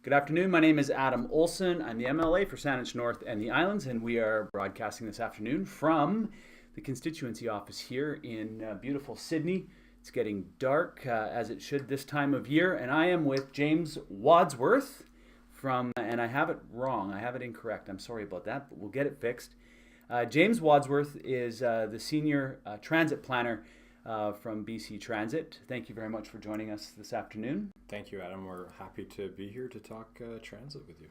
Good afternoon. My name is Adam Olson. I'm the MLA for Saanich North and the Islands, and we are broadcasting this afternoon from the constituency office here in beautiful Sydney. It's getting dark, as it should this time of year, and I am with James Wadsworth and I have it wrong. I have it incorrect. I'm sorry about that, but we'll get it fixed. James Wadsworth is the senior transit planner from BC Transit. Thank you very much for joining us this afternoon. Thank you, Adam. We're happy to be here to talk transit with you.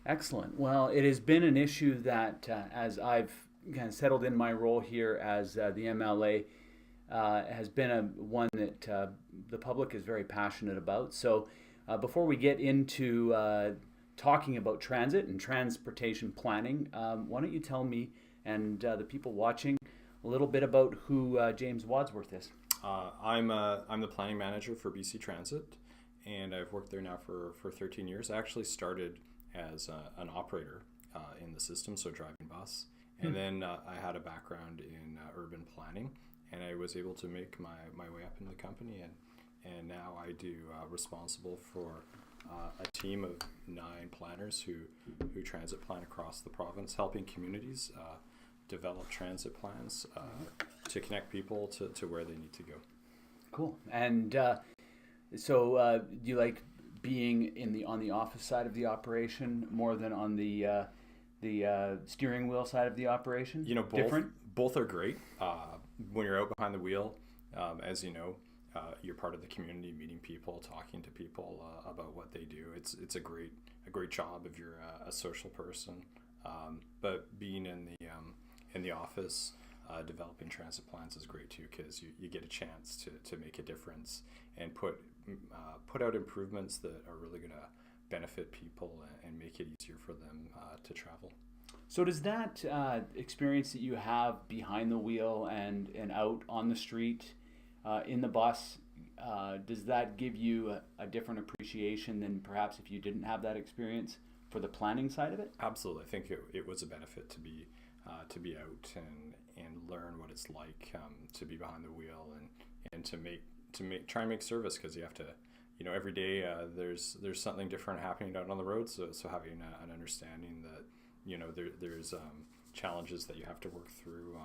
Excellent. Well, it has been an issue that as I've kind of settled in my role here as the MLA, has been one that the public is very passionate about. So before we get into talking about transit and transportation planning, why don't you tell me and the people watching a little bit about who James Wadsworth is? I'm the planning manager for BC Transit, and I've worked there now for 13 years. I actually started as an operator in the system, so driving bus, and then I had a background in urban planning, and I was able to make my way up in the company, and now I do responsible for a team of 9 planners who transit plan across the province, helping communities develop transit plans to connect people to where they need to go. Cool. And so do you like being on the office side of the operation more than on the steering wheel side of the operation? You know, both are great. When you're out behind the wheel, as you know, you're part of the community, meeting people, talking to people about what they do. It's a great job if you're a social person. But being in the office, developing transit plans is great too, because you get a chance to make a difference and put out improvements that are really going to benefit people and make it easier for them to travel. So does that experience that you have behind the wheel and out on the street in the bus, does that give you a different appreciation than perhaps if you didn't have that experience for the planning side of it? Absolutely. I think it was a benefit to be out and learn what it's like to be behind the wheel and to try and make service, because you have to, every day there's something different happening out on the road. So having an understanding that there's challenges that you have to work through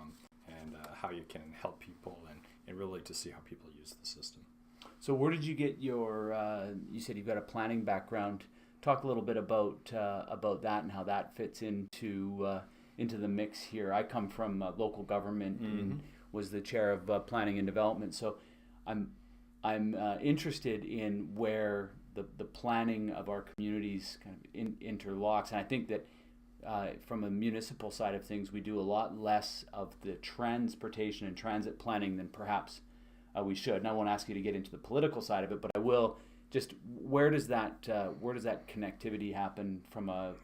and how you can help people and really to see how people use the system. So where did you get your? You said you've got a planning background. Talk a little bit about that and how that fits into the mix here. I come from local government and was the chair of planning and development. So I'm interested in where the planning of our communities kind of interlocks, and I think that from a municipal side of things, we do a lot less of the transportation and transit planning than perhaps we should. And I won't ask you to get into the political side of it, but I will. Just where does that connectivity happen from a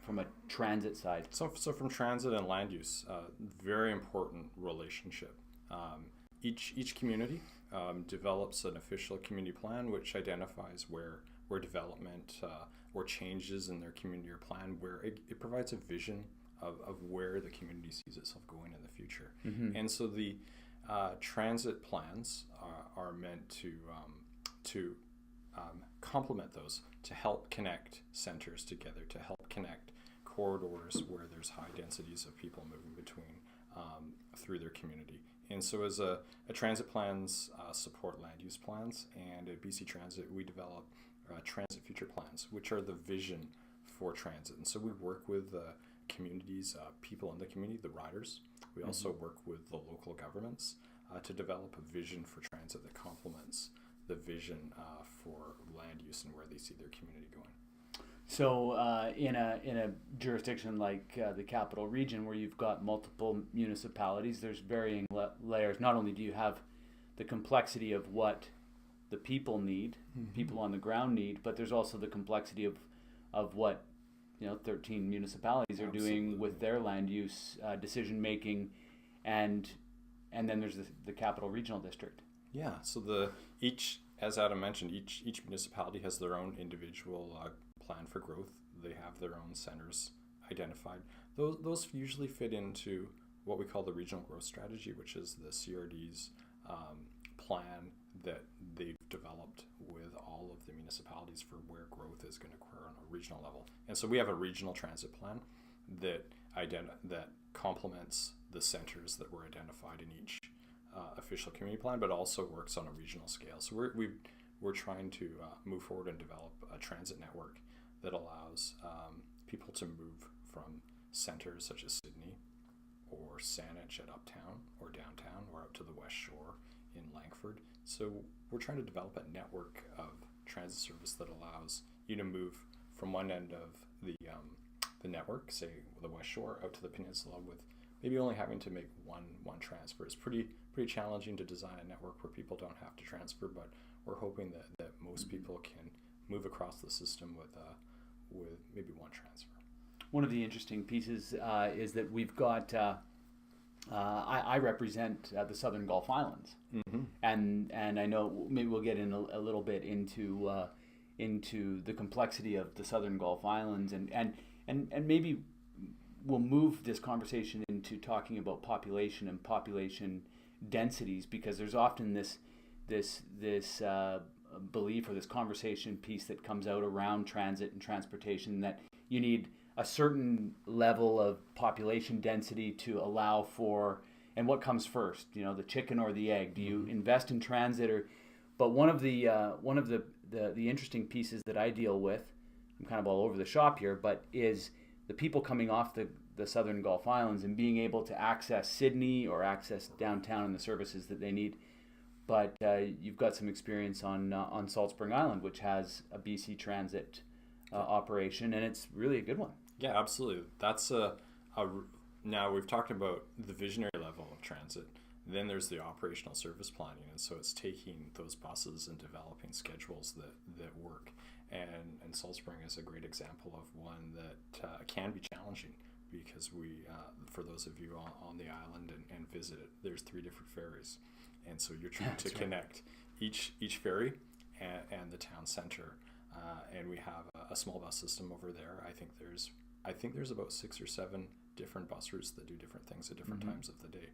transit side? So from transit and land use, very important relationship. Each community develops an official community plan which identifies where development or changes in their community or plan, where it provides a vision of where the community sees itself going in the future. And so the transit plans are meant to complement those, to help connect centers together, to help connect corridors where there's high densities of people moving between through their community. And so as a transit plans support land use plans, and at BC Transit we develop transit future plans, which are the vision for transit. And so we work with communities, people in the community, the riders. We also work with the local governments to develop a vision for transit that complements the vision for land use and where they see their community going. So in a jurisdiction like the Capital Region, where you've got multiple municipalities, there's varying layers. Not only do you have the complexity of what the people need, people on the ground need, but there's also the complexity of what 13 municipalities are doing with their land use decision making, and then there's the Capital Regional District. Yeah, so as Adam mentioned, each municipality has their own individual plan for growth. They have their own centers identified. Those usually fit into what we call the regional growth strategy, which is the CRD's plan that they've developed with all of the municipalities for where growth is going to occur on a regional level. And so we have a regional transit plan that that complements the centers that were identified in each official community plan, but also works on a regional scale. So we're trying to move forward and develop a transit network that allows people to move from centers such as Sydney or Saanich at Uptown or downtown or up to the West Shore in Langford. So we're trying to develop a network of transit service that allows you to move from one end of the network, say the West Shore, out to the peninsula with maybe only having to make one transfer. It's pretty challenging to design a network where people don't have to transfer, but we're hoping that most people can move across the system with maybe one transfer. One of the interesting pieces is that we've got, I represent the Southern Gulf Islands, mm-hmm. and I know maybe we'll get in a little bit into the complexity of the Southern Gulf Islands, and maybe we'll move this conversation into talking about population and population densities, because there's often this belief or this conversation piece that comes out around transit and transportation that you need a certain level of population density to allow for, and what comes first, the chicken or the egg? Do you invest in transit but one of the interesting pieces that I deal with, I'm kind of all over the shop here, but is the people coming off the Southern Gulf Islands and being able to access Sydney or access downtown and the services that they need. But you've got some experience on Salt Spring Island, which has a BC Transit operation, and it's really a good one. Yeah, absolutely. That's now we've talked about the visionary level of transit. Then there's the operational service planning, and so it's taking those buses and developing schedules that work. And Salt Spring is a great example of one that can be challenging, because for those of you on the island and visit it, there's 3 different ferries, and so you're trying to connect each ferry and the town center. And we have a small bus system over there. I think there's about 6 or 7 different bus routes that do different things at different times of the day,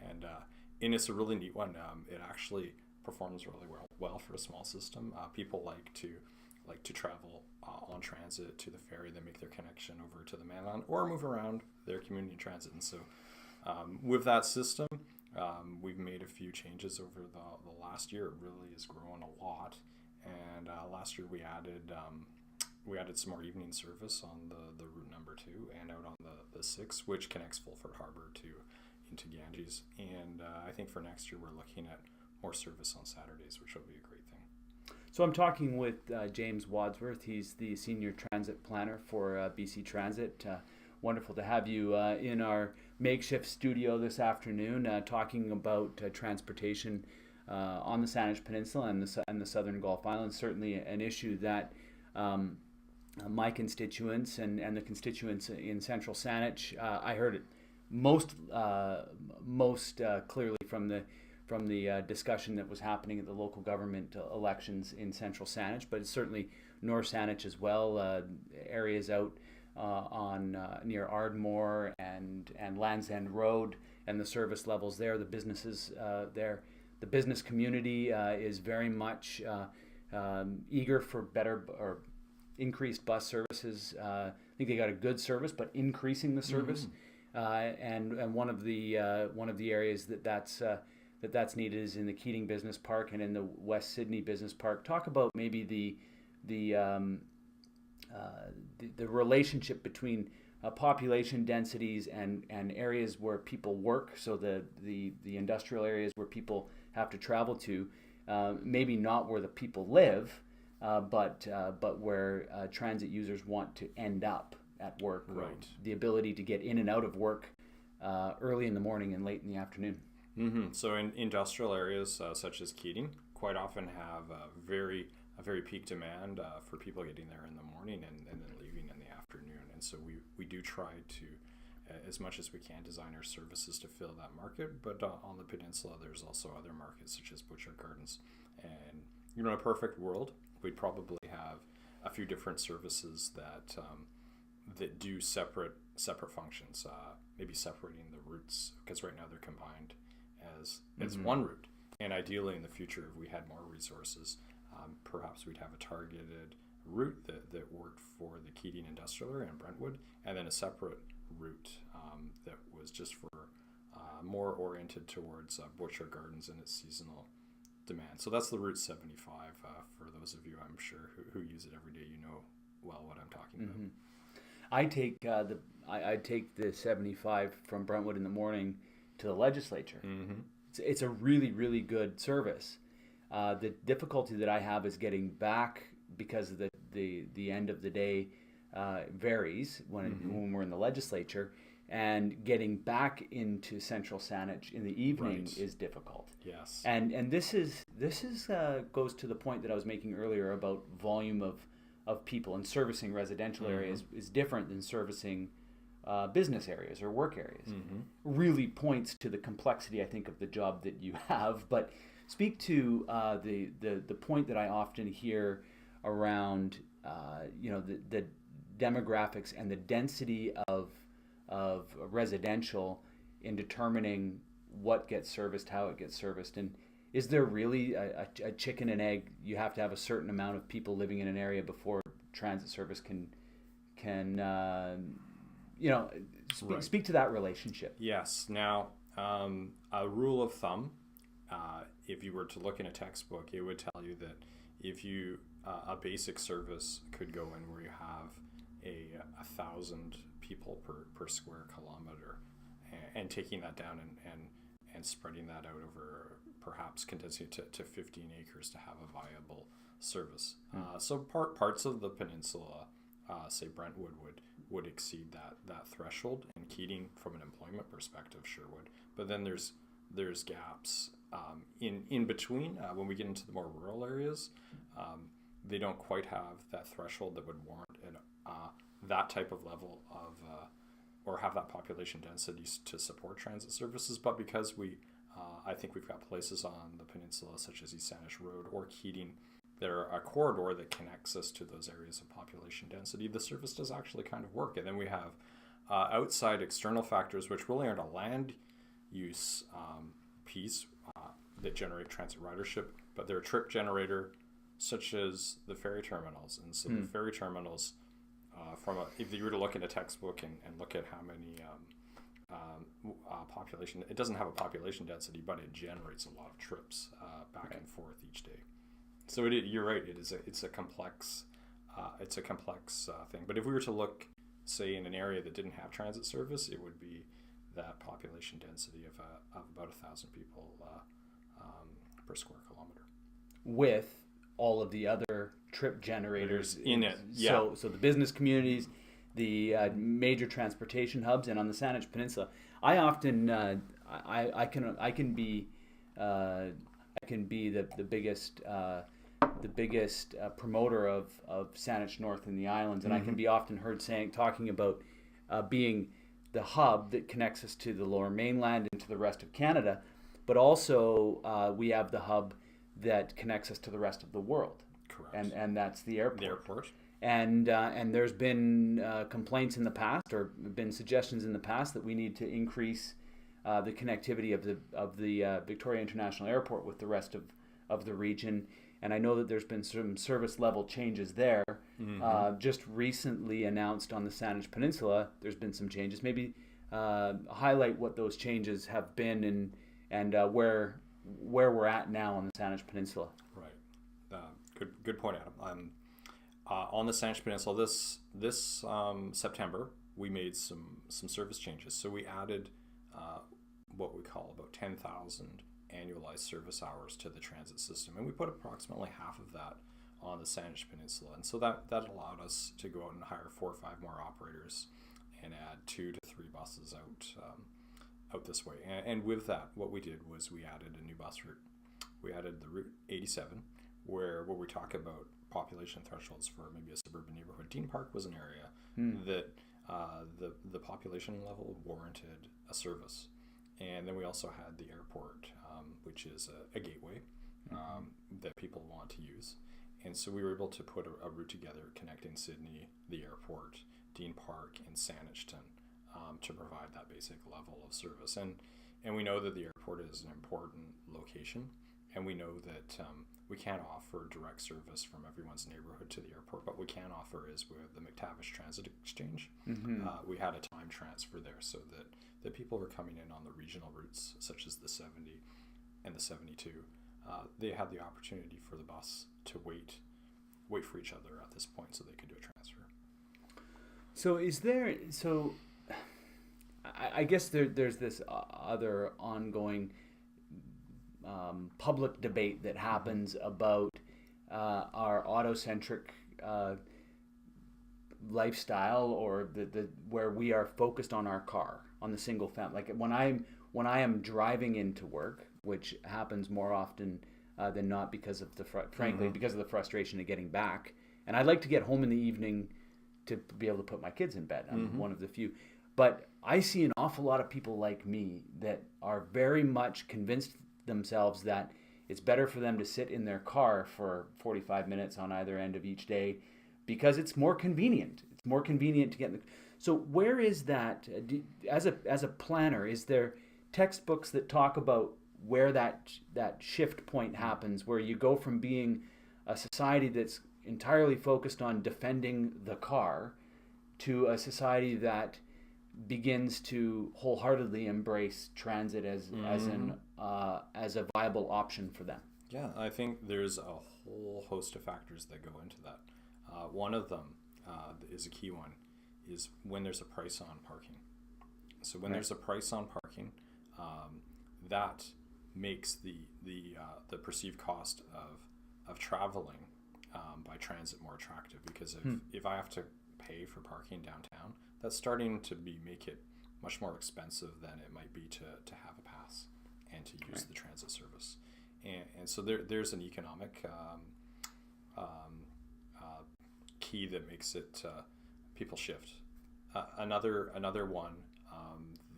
and it's a really neat one. It actually performs really well for a small system. People like to travel on transit to the ferry, then make their connection over to the mainland, or move around their community transit. And so with that system, we've made a few changes over the last year. It really has grown a lot. And last year we added some more evening service on the route number 2 and out on the 6, which connects Fulford Harbor into Ganges. And I think for next year we're looking at more service on Saturdays, which will be a great thing. So I'm talking with James Wadsworth. He's the Senior Transit Planner for BC Transit. Wonderful to have you in our makeshift studio this afternoon, talking about transportation on the Saanich Peninsula and the Southern Gulf Islands. Certainly an issue that my constituents and the constituents in Central Saanich, I heard it most clearly from the discussion that was happening at the local government elections in Central Saanich, but it's certainly North Saanich as well, areas out on near Ardmore and Land's End Road, and the service levels there, the businesses there. The business community is very much eager for better or increased bus services. I think they got a good service, but increasing the service, and one of the areas that's needed is in the Keating Business Park and in the West Sydney Business Park. Talk about maybe the relationship between population densities and areas where people work. So the industrial areas where people have to travel to, maybe not where the people live, but where transit users want to end up at work. Right. The ability to get in and out of work early in the morning and late in the afternoon. Mm-hmm. So in industrial areas such as Keating, quite often have a very peak demand for people getting there in the morning and then leaving in the afternoon. And so we do try to, as much as we can, design our services to fill that market. But on the peninsula, there's also other markets such as Butcher Gardens. And in a perfect world, we'd probably have a few different services that do separate functions, maybe separating the routes, because right now they're combined as one route. And ideally in the future, if we had more resources, Perhaps we'd have a targeted route that worked for the Keating Industrial Area in Brentwood, and then a separate route that was just for more oriented towards Butcher Gardens and its seasonal demand. So that's the Route 75. For those of you, I'm sure, who use it every day, you know well what I'm talking about. I take I take the 75 from Brentwood in the morning to the legislature. It's a really, really good service. The difficulty that I have is getting back, because of the end of the day varies when we're in the legislature, and getting back into Central Saanich in the evening is difficult. Yes. And this is goes to the point that I was making earlier about volume of people, and servicing residential areas is different than servicing business areas or work areas. Really points to the complexity, I think, of the job that you have. But speak to the point that I often hear around the demographics and the density of residential in determining what gets serviced, how it gets serviced. And is there really a chicken and egg? You have to have a certain amount of people living in an area before transit service can speak to that relationship. Yes. Now, a rule of thumb, if you were to look in a textbook, it would tell you that if you a basic service could go in where you have 1,000 people per square kilometer, and taking that down and spreading that out over, perhaps condensing it to 15 acres to have a viable service. So parts of the peninsula, say Brentwood, would exceed that threshold, and Keating, from an employment perspective, sure would. But then there's gaps in between. When we get into the more rural areas, they don't quite have that threshold that would warrant that type of level of or have that population density to support transit services. But because I think we've got places on the peninsula such as East Saanich Road or Keating, they're a corridor that connects us to those areas of population density, the service does actually kind of work. And then we have outside external factors, which really aren't a land use piece that generate transit ridership, but they're a trip generator, such as the ferry terminals. And so the ferry terminals, if you were to look at a textbook and look at how many population, it doesn't have a population density, but it generates a lot of trips back and forth each day. So you're right. It's a complex thing. But if we were to look, say, in an area that didn't have transit service, it would be that population density of about 1,000 people per square kilometer, with all of the other trip generators in it. Yeah. So the business communities, the major transportation hubs, and on the Saanich Peninsula, I often I can be the biggest promoter of Saanich North in the islands, and I can be often heard talking about being the hub that connects us to the Lower Mainland and to the rest of Canada, but also we have the hub that connects us to the rest of the world. Correct. And that's the airport. The airport. And there's been complaints in the past, or been suggestions in the past, that we need to increase the connectivity of the Victoria International Airport with the rest of the region. And I know that there's been some service level changes there. Just recently announced on the Saanich Peninsula, there's been some changes. Maybe highlight what those changes have been and where we're at now on the Saanich Peninsula. Right. Good point, Adam. On the Saanich Peninsula, this September, we made some service changes. So we added what we call about 10,000 annualized service hours to the transit system, and we put approximately half of that on the Saanich Peninsula. And so that allowed us to go out and hire 4 or 5 more operators and add 2 to 3 buses out this way. And with that, what we did was we added a new bus route. We added the Route 87, where we talk about population thresholds for maybe a suburban neighborhood. Dean Park was an area that the population level warranted a service. And then we also had the airport, which is a gateway that people want to use. And so we were able to put a route together connecting Sydney, the airport, Dean Park, and Saanichton to provide that basic level of service. And we know that the airport is an important location and we know that we can't offer direct service from everyone's neighborhood to the airport, but we can offer is with the McTavish Transit Exchange. We had a time transfer there so that people were coming in on the regional routes, such as the 70 and the 72. They had the opportunity for the bus to wait for each other at this point so they could do a transfer. So I guess there's this other ongoing public debate that happens about our autocentric lifestyle, or the where we are focused on our car, on the single family. Like when I am driving into work, which happens more often than not because of because of the frustration of getting back, and I'd like to get home in the evening to be able to put my kids in bed. I'm one of the few. But I see an awful lot of people like me that are very much convinced themselves that it's better for them to sit in their car for 45 minutes on either end of each day because it's more convenient. It's more convenient to get in the... So where is that, as a planner, is there textbooks that talk about where that shift point happens, where you go from being a society that's entirely focused on defending the car to a society that begins to wholeheartedly embrace transit as a viable option for them? Yeah, I think there's a whole host of factors that go into that. One of them is a key one, is when there's a price on parking. So when there's a price on parking, that makes the perceived cost of traveling by transit more attractive, because if I have to pay for parking downtown, that's starting to make it much more expensive than it might be to have a pass and to use the transit service. And so there's an economic key that makes it people shift. Another one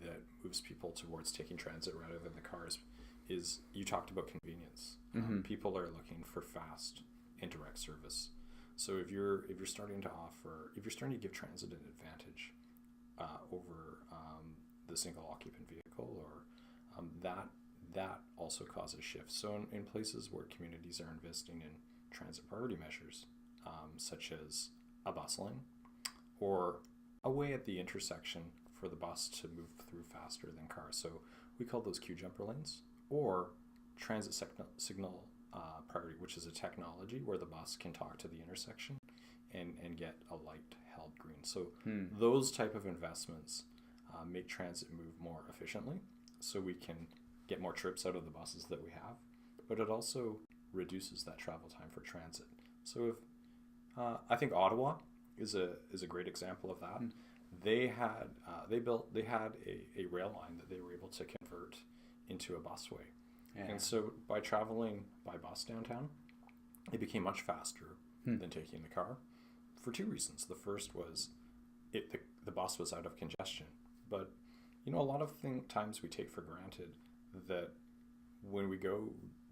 that moves people towards taking transit rather than the cars is you talked about convenience. People are looking for fast and direct service. So if you're starting to give transit an advantage over the single occupant vehicle, or that also causes shifts. So in places where communities are investing in transit priority measures, such as a bus lane or a way at the intersection for the bus to move through faster than cars. So we call those queue jumper lanes, or transit signal priority, which is a technology where the bus can talk to the intersection and get a light held green. So those type of investments make transit move more efficiently, so we can get more trips out of the buses that we have, but it also reduces that travel time for transit. So if I think Ottawa is a great example of that. They had a rail line that they were able to convert into a busway. And so by traveling by bus downtown, it became much faster than taking the car for two reasons. The first was the bus was out of congestion. But, a lot of times we take for granted that when we go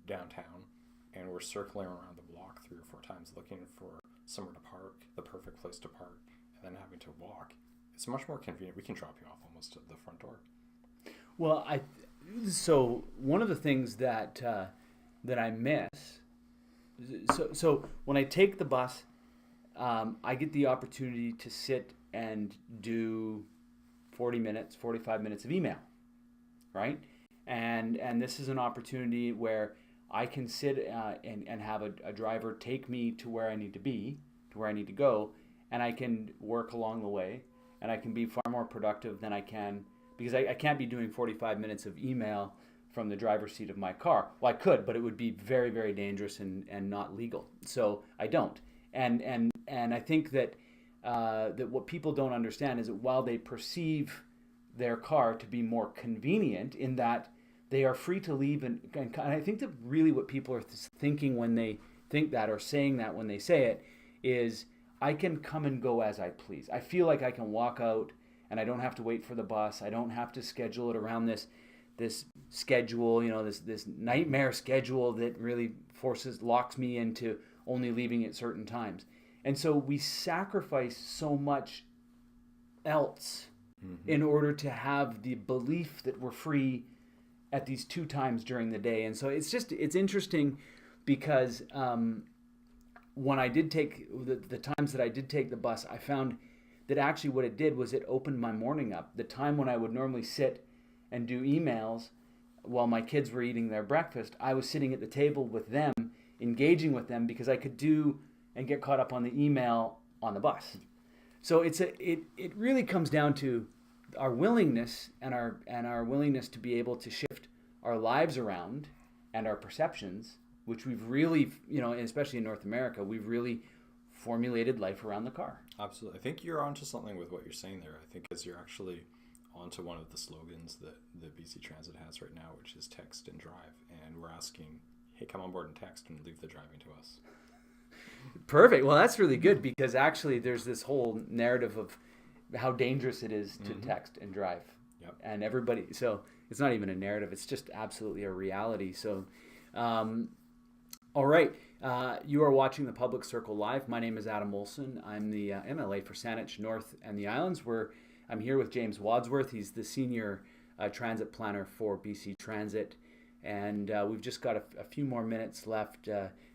downtown and we're circling around the block 3 or 4 times looking for somewhere to park, the perfect place to park, and then having to walk, it's much more convenient. We can drop you off almost at the front door. Well, so one of the things that I miss, so when I take the bus, I get the opportunity to sit and do 45 minutes of email, right? And this is an opportunity where I can sit and have a driver take me to where I need to be, to where I need to go, and I can work along the way, and I can be far more productive than I can, because I can't be doing 45 minutes of email from the driver's seat of my car. Well, I could, but it would be very, very dangerous and not legal. So I don't. And I think that what people don't understand is that while they perceive their car to be more convenient in that they are free to leave, and I think that really what people are thinking when they think that, or saying that when they say it, is I can come and go as I please. I feel like I can walk out and I don't have to wait for the bus. I don't have to schedule it around this schedule, this nightmare schedule that really locks me into only leaving at certain times. And so we sacrifice so much else in order to have the belief that we're free at these 2 times during the day. And so it's interesting because when I did take the times that I did take the bus, I found that actually what it did was it opened my morning up. The time when I would normally sit and do emails while my kids were eating their breakfast, I was sitting at the table with them, engaging with them, because I could do and get caught up on the email on the bus. So it really comes down to our willingness and our willingness to be able to shift our lives around and our perceptions, which we've really, especially in North America, we've really formulated life around the car. Absolutely. I think you're onto something with what you're saying there. I think as you're actually onto one of the slogans that the BC Transit has right now, which is text and drive. And we're asking, hey, come on board and text and leave the driving to us. Perfect. Well, that's really good, because actually there's this whole narrative of how dangerous it is to text and drive. Yep. And everybody, so it's not even a narrative, it's just absolutely a reality. So, all right. You are watching the Public Circle Live. My name is Adam Olson. I'm the MLA for Saanich North and the Islands, where I'm here with James Wadsworth. He's the senior transit planner for BC Transit. And we've just got a few more minutes left,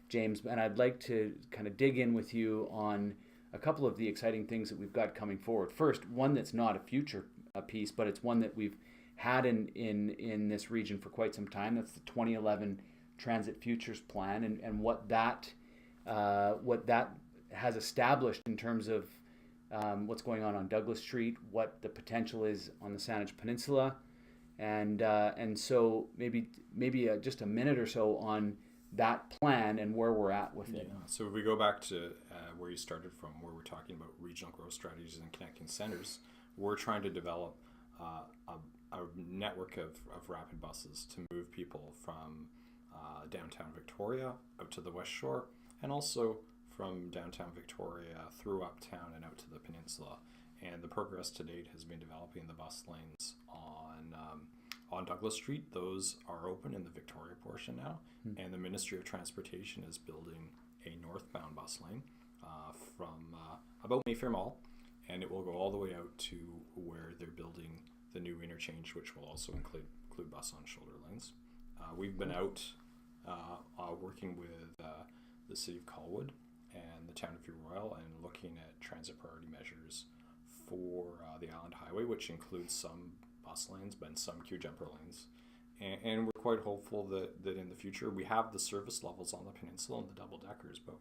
James, and I'd like to kind of dig in with you on a couple of the exciting things that we've got coming forward. First, one that's not a future piece, but it's one that we've had in this region for quite some time. That's the 2011 Transit Futures Plan, and what that has established in terms of what's going on Douglas Street, what the potential is on the Saanich Peninsula, and so maybe just a minute or so on that plan and where we're at with it. Yeah. So if we go back to where you started from, where we're talking about regional growth strategies and connecting centers, we're trying to develop a network of rapid buses to move people from downtown Victoria out to the West Shore, and also from downtown Victoria through uptown and out to the peninsula. And the progress to date has been developing the bus lanes on Douglas Street. Those are open in the Victoria portion now, and the Ministry of Transportation is building a northbound bus lane from about Mayfair Mall, and it will go all the way out to where they're building the new interchange, which will also include bus on shoulder lanes. We've been out working with the City of Colwood and the Town of View Royal and looking at transit priority measures for the Island Highway, which includes some bus lanes but some queue jumper lanes. And we're quite hopeful that in the future we have the service levels on the peninsula and the double deckers, but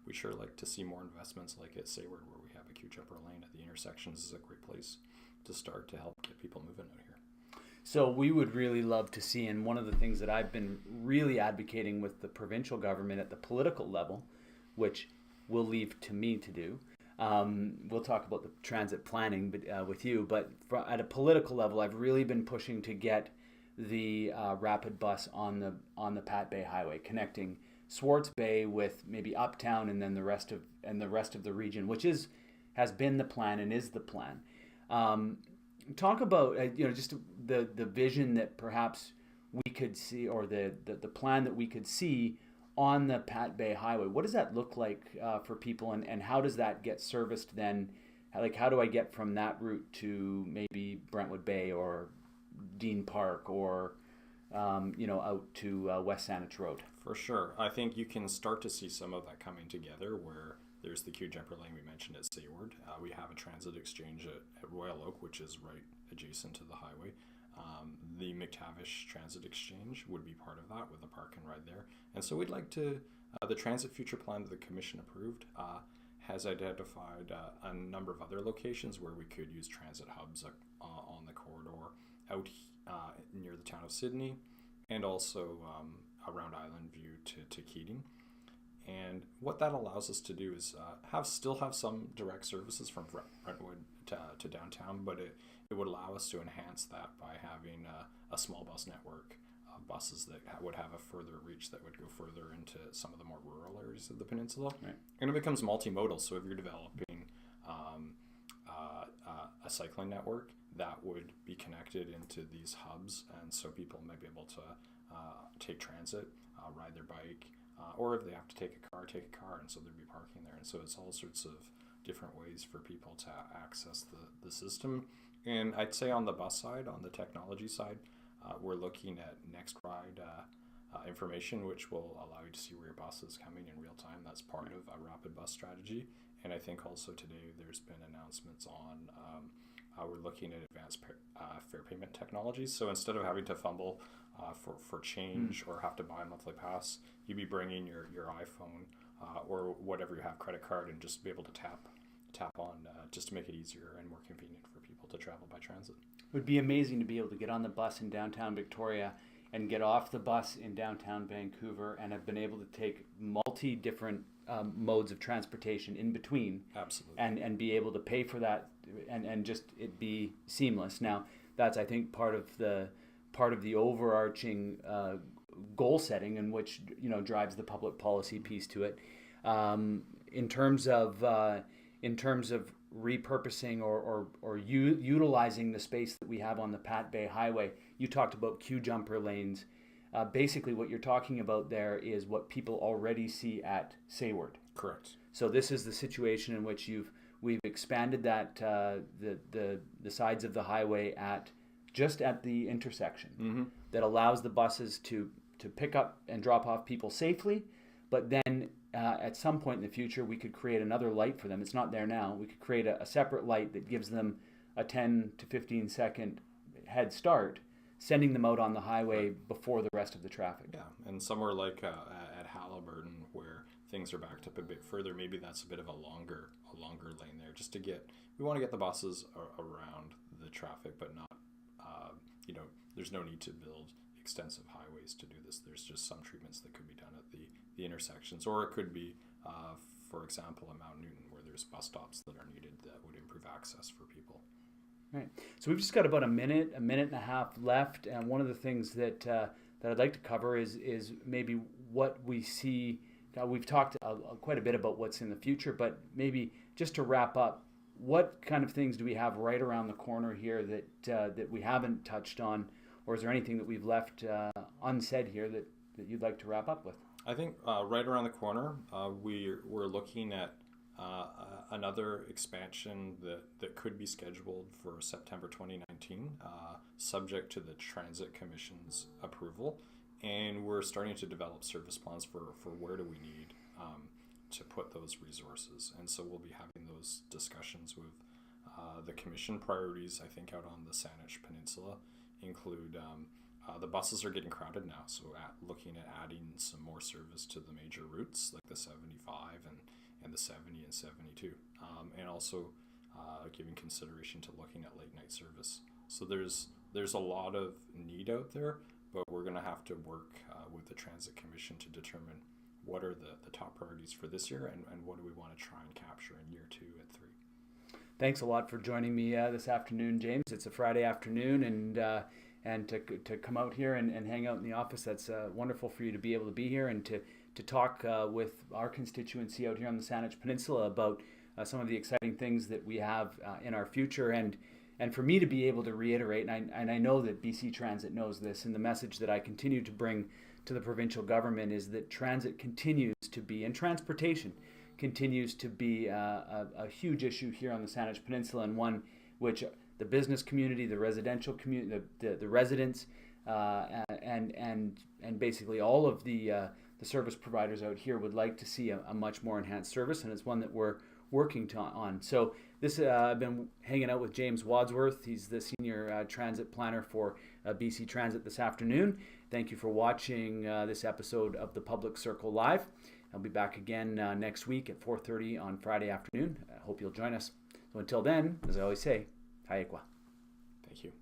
we sure like to see more investments like at Sayward, where we have a queue jumper lane at the intersections. Is a great place to start to help get people moving out here. So we would really love to see, and one of the things that I've been really advocating with the provincial government at the political level, which we'll leave to me to do. We'll talk about the transit planning with you, but at a political level, I've really been pushing to get the rapid bus on the Pat Bay Highway, connecting Swartz Bay with maybe uptown and then the rest of the region, which has been the plan and is the plan. Talk about just the vision that perhaps we could see, or the plan that we could see on the Pat Bay Highway. What does that look like for people, and how does that get serviced then? Like, how do I get from that route to maybe Brentwood Bay or Dean Park or out to West Saanich Road? For sure. I think you can start to see some of that coming together, where there's the queue jumper lane we mentioned at Sayward. We have a transit exchange at Royal Oak, which is right adjacent to the highway. The McTavish Transit Exchange would be part of that, with a park and ride there. And so we'd like to, the Transit Future Plan that the Commission approved has identified a number of other locations where we could use transit hubs on the corridor out near the town of Sydney, and also around Island View to Keating. And what that allows us to do is still have some direct services from Brentwood to downtown, but it would allow us to enhance that by having a small bus network of buses that would have a further reach, that would go further into some of the more rural areas of the peninsula. Right. And it becomes multimodal, so if you're developing a cycling network, that would be connected into these hubs, and so people might be able to take transit, ride their bike, or if they have to take a car, and so there'd be parking there. And so it's all sorts of different ways for people to access the system. And I'd say on the bus side, on the technology side, We're looking at next ride information, which will allow you to see where your bus is coming in real time. That's part of a rapid bus strategy. And I think also today there's been announcements on we're looking at advanced fare payment technologies. So instead of having to fumble for change or have to buy a monthly pass, you'd be bringing your iPhone or whatever you have, credit card, and just be able to tap on just to make it easier and more convenient for people to travel by transit. It would be amazing to be able to get on the bus in downtown Victoria and get off the bus in downtown Vancouver and have been able to take different modes of transportation in between. Absolutely. And be able to pay for that and just it be seamless. Now, that's, I think, part of the overarching goal setting, in which drives the public policy piece to it. In terms of repurposing or utilizing the space that we have on the Pat Bay Highway, you talked about queue jumper lanes. Basically, what you're talking about there is what people already see at Sayward. Correct. So this is the situation in which we've expanded that the sides of the highway just at the intersection that allows the buses to pick up and drop off people safely, but then at some point in the future we could create another light for them. It's not there now. We could create a separate light that gives them a 10 to 15 second head start, sending them out on the highway before the rest of the traffic. Yeah, and somewhere like at Halliburton, where things are backed up a bit further, maybe that's a bit of a longer lane there, just to we want to get the buses around the traffic, but not, there's no need to build extensive highways to do this. There's just some treatments that could be done at the intersections, or it could be, for example, at Mount Newton, where there's bus stops that are needed that would improve access for people. Right. So we've just got about a minute and a half left, and one of the things that I'd like to cover is maybe what we see. We've talked quite a bit about what's in the future, but maybe just to wrap up, what kind of things do we have right around the corner here that we haven't touched on, or is there anything that we've left unsaid here that you'd like to wrap up with? I think right around the corner, we're looking at another expansion that could be scheduled for September 2019, subject to the Transit Commission's approval. And we're starting to develop service plans for where do we need to put those resources. And so we'll be having those discussions with the Commission. Priorities, I think, out on the Saanich Peninsula include the buses are getting crowded now, so looking at adding some more service to the major routes like the 75 and the 70 and 72, and also giving consideration to looking at late night service. So there's a lot of need out there, but we're going to have to work with the Transit Commission to determine what are the top priorities for this year and what do we want to try and capture in year 2 and 3. Thanks a lot for joining me this afternoon, James. It's a Friday afternoon, and to come out here and hang out in the office, that's wonderful for you to be able to be here and to talk with our constituency out here on the Saanich Peninsula about some of the exciting things that we have in our future, and for me to be able to reiterate, and I know that BC Transit knows this, and the message that I continue to bring to the provincial government is that transit continues to be, and transportation continues to be a huge issue here on the Saanich Peninsula, and one which the business community, the residential community, the residents, and basically all of the service providers out here would like to see a much more enhanced service, and it's one that we're working on. So this I've been hanging out with James Wadsworth. He's the senior transit planner for BC Transit this afternoon. Thank you for watching this episode of the Public Circle Live. I'll be back again next week at 4:30 on Friday afternoon. I hope you'll join us. So until then, as I always say, Haekwa. Thank you.